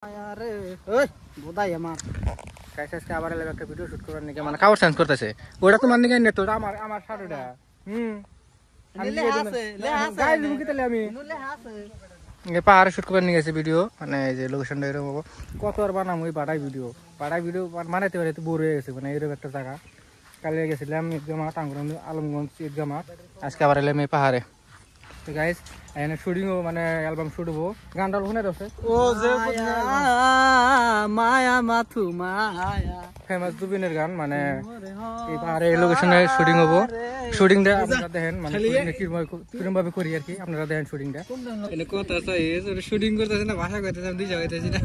একটা video shoot করার নাকি মানে কাভার চেঞ্জ করতেছে ওটা তোমার নাকি নেট তো আমার শাড়িটা আমি পাহাড়ে শুট করে নিয়ে গেছে ভিডিও মানে এই যে লোকেশনটা এরকম হবো কত আর বানাম ওই পাড়ায় ভিডিও বানাইতে পারে বোর হয়ে গেছে মানে এরকম একটা জায়গা কালিয়ে গেছিলাম ঈদগামাত আলমগঞ্জ ঈদগামাত আজকে আবার এলাম এই পাহাড়ে তো গাইস এখানে শুটিং মানে অ্যালবাম শুট হবো গানটা শুনে আছে ও যে মায়া মাথু মায়া ফেমাস জুবিনের গান মানে এই পাহাড়ে লোকেশনে শুটিং হবো শুটিং দে আপনারা দেখেন মানে কিরকম ভাবে করি আর কি আপনারা দেখেন শুটিংটা এনে কথা আছে শুটিং করতেছে না ভাষা কইতেছে আমি দুই জায়গায় না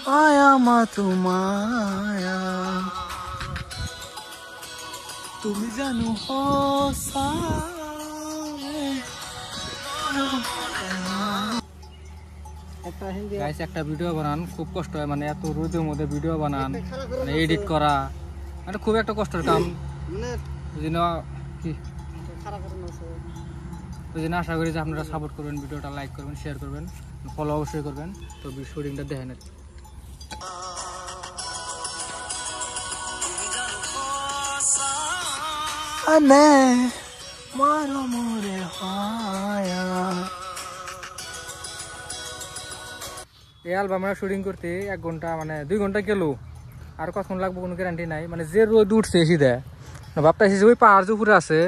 মায়া মাথু মায়া তুমি জানো একটা ভিডিও বানান খুব কষ্ট হয় মানে এত রোদের মধ্যে ভিডিও বানান মানে এডিট করা মানে খুব একটা কষ্টের কাম ওই জন্য আশা করি যে আপনারা সাপোর্ট করবেন ভিডিওটা লাইক করবেন শেয়ার করবেন ফলো অবশ্যই করবেন তো শুটিংটা দেখেন আর কি এই অ্যালবামটা শুটিং করতে 1 ঘন্টা মানে 2 ঘন্টা গেল আর কখন লাগবে কোনো গ্যারান্টি নাই মানে যে রোদ উঠছে সিধা ভাবতেছি যে ওই পাহাড় যে উপরে আছে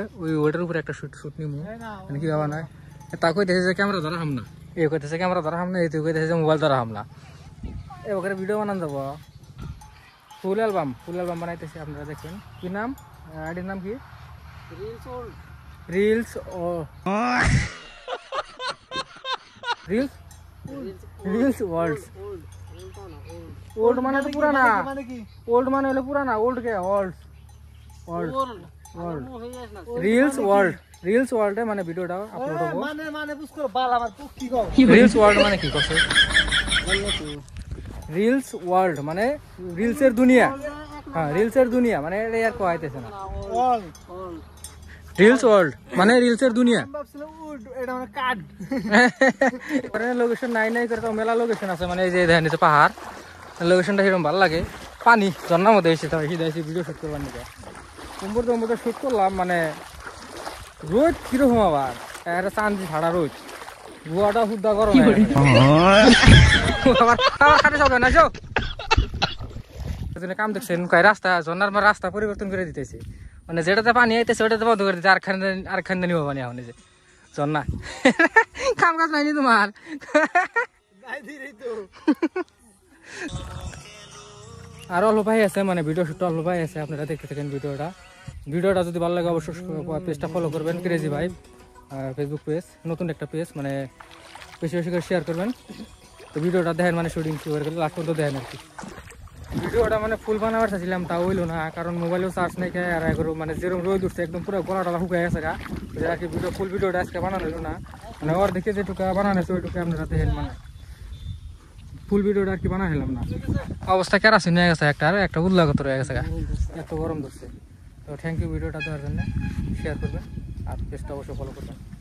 ওইটার উপরে একটা শুট নিবো মানে কি ভাবা নাই তা কইতেছে যে ক্যামেরা ধরা হাম না এই কইতেছে ক্যামেরা ধরা হাম না এই কইতেছে যে মোবাইল ধরা হাম না এই ওখানে ভিডিও বানান যাবো ফুল অ্যালবাম বানাইতেছি আপনারা দেখেন কি নাম আইডির নাম কি রিলস ওয়ার্ল্ড ওল্ড মানে তো পুরানা ওল্ড মানে হলো পুরানা ওল্ড কে রিলস ওয়ার্ল্ড মানে ভিডিওটা আপলোড হবে মানে বুঝ করো বাল আমার কি কও রিলস ওয়ার্ল্ড মানে কি কইছে রিলস ওয়ার্ল্ড মানে রিলসের দুনিয়া হ্যাঁ রিলসের দুনিয়া মানে এটা আর কইতেছে না রিলস ওয়ার্ল্ড মানে রিলসের দুনিয়া এটা মানে কাট করে লোকেশন নাই করে তো মেলা লোকেশন আছে মানে এই যে দেখেন এই পাহাড় লোকেশনটা এরকম ভালো লাগে পানি ঝর্ণার মধ্যে এসে তাই এসে ভিডিও শুট করবার নিকে সম্পূর্ণ শুট করলাম মানে রোদ কিরকম আবার একটা চান্দি ছাড়া রোদ গুয়াটা হুদ্দা গরম কাম দেখছেন রাস্তা ঝর্ণার রাস্তা পরিবর্তন করে দিতেছে মানে যেটাতে পানি আইতেছে ওটাতে বন্ধ করে দিতে আরেকখানে নিব পানি এখন যে ঝর্ণা কাম কাজ নাইনি তোমার আর অল্প ভাই আছে মানে ভিডিও শুট অল্প ভাই আছে আপনারা দেখতে থাকেন ভিডিওটা যদি ভালো লাগে অবশ্যই পেজটা ফলো করবেন ক্রেজি ভাই ফেসবুক পেজ নতুন একটা পেজ মানে বেশি বেশি করে শেয়ার করবেন তো ভিডিওটা দেখেন মানে শুটিং শুরু করে লাস্ট পর্যন্ত দেখেন আর কি ভিডিওটা মানে ফুল বানাবার চাইছিলাম তা হইলো না কারণ মোবাইলেও চার্জ নেই আর এগুলো মানে যেরকম রোদ উঠছে একদম পুরো গলাটা শুকাই গেছে আর কি ফুল ভিডিওটা আজকে বানানো হইলো না মানে ওর দেখে যেটুকু বানানো হয়েছে ওইটুকু আপনারা দেখেন মানে ফুল ভিডিওটা আর কি বানাইলাম না অবস্থা কেরাসিন হয়ে গেছে একটা উল্লাগত রয়ে গেছে এত গরম ধরছে তো থ্যাংক ইউ ভিডিওটা দেওয়ার জন্য শেয়ার করবেন আর পেজটা অবশ্যই ফলো করবেন